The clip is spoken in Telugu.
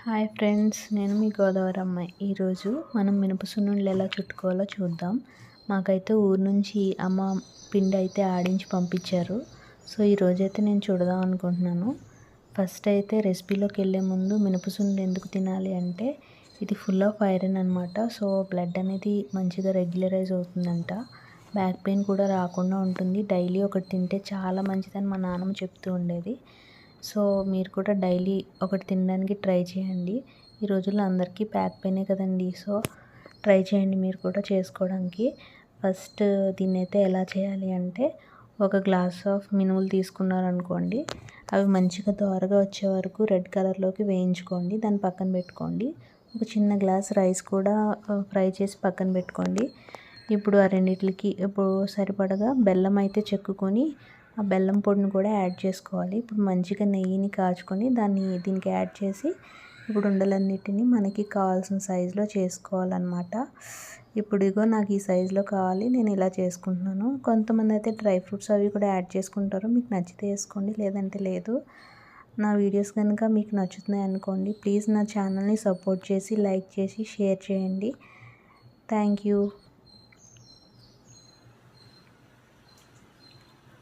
హాయ్ ఫ్రెండ్స్, నేను మీ గోదావరి అమ్మాయి. ఈరోజు మనం మినప సున్నుండలు ఎలా చుట్టుకోవాలో చూద్దాం. మాకైతే ఊరు నుంచి అమ్మ పిండి అయితే ఆడించి పంపించారు. సో ఈరోజైతే నేను చూడదాం అనుకుంటున్నాను. ఫస్ట్ అయితే రెసిపీలోకి వెళ్ళే ముందు మినప సున్నుండలు ఎందుకు తినాలి అంటే ఇది ఫుల్ ఆఫ్ ఐరన్ అనమాట. సో బ్లడ్ అనేది మంచిగా రెగ్యులరైజ్ అవుతుందంట. బ్యాక్ పెయిన్ కూడా రాకుండా ఉంటుంది. డైలీ ఒకటి తింటే చాలా మంచిదని మా నాన్నమ్మ చెప్తూ ఉండేది. సో మీరు కూడా డైలీ ఒకటి తినడానికి ట్రై చేయండి. ఈ రోజుల్లో అందరికీ బ్యాక్ పెయినే కదండి. సో ట్రై చేయండి మీరు కూడా చేసుకోవడానికి. ఫస్ట్ దీన్నైతే ఎలా చేయాలి అంటే ఒక గ్లాస్ ఆఫ్ మినుములు తీసుకున్నారనుకోండి, అవి మంచిగా దోరగా వచ్చే వరకు రెడ్ కలర్లోకి వేయించుకోండి. దాన్ని పక్కన పెట్టుకోండి. ఒక చిన్న గ్లాస్ రైస్ కూడా ఫ్రై చేసి పక్కన పెట్టుకోండి. ఇప్పుడు ఆ రెండిట్లకి ఇప్పుడు సరిపడగా బెల్లం అయితే చెక్కుకొని ఆ బెల్లం పొడిని కూడా యాడ్ చేసుకోవాలి. ఇప్పుడు మంచిగా నెయ్యిని కాచుకొని దీనికి యాడ్ చేసి ఇప్పుడు ఉండలన్నిటిని మనకి కావాల్సిన సైజులో చేసుకోవాలన్నమాట. ఇప్పుడు ఇగో నాకు ఈ సైజులో కావాలి, నేను ఇలా చేసుకుంటున్నాను. కొంతమంది అయితే డ్రై ఫ్రూట్స్ అవి కూడా యాడ్ చేసుకుంటారు. మీకు నచ్చితే వేసుకోండి, లేదంటే లేదు. నా వీడియోస్ కనుక మీకు నచ్చుతున్నాయి అనుకోండి, ప్లీజ్ నా ఛానల్ని సపోర్ట్ చేసి లైక్ చేసి షేర్ చేయండి. Thank you.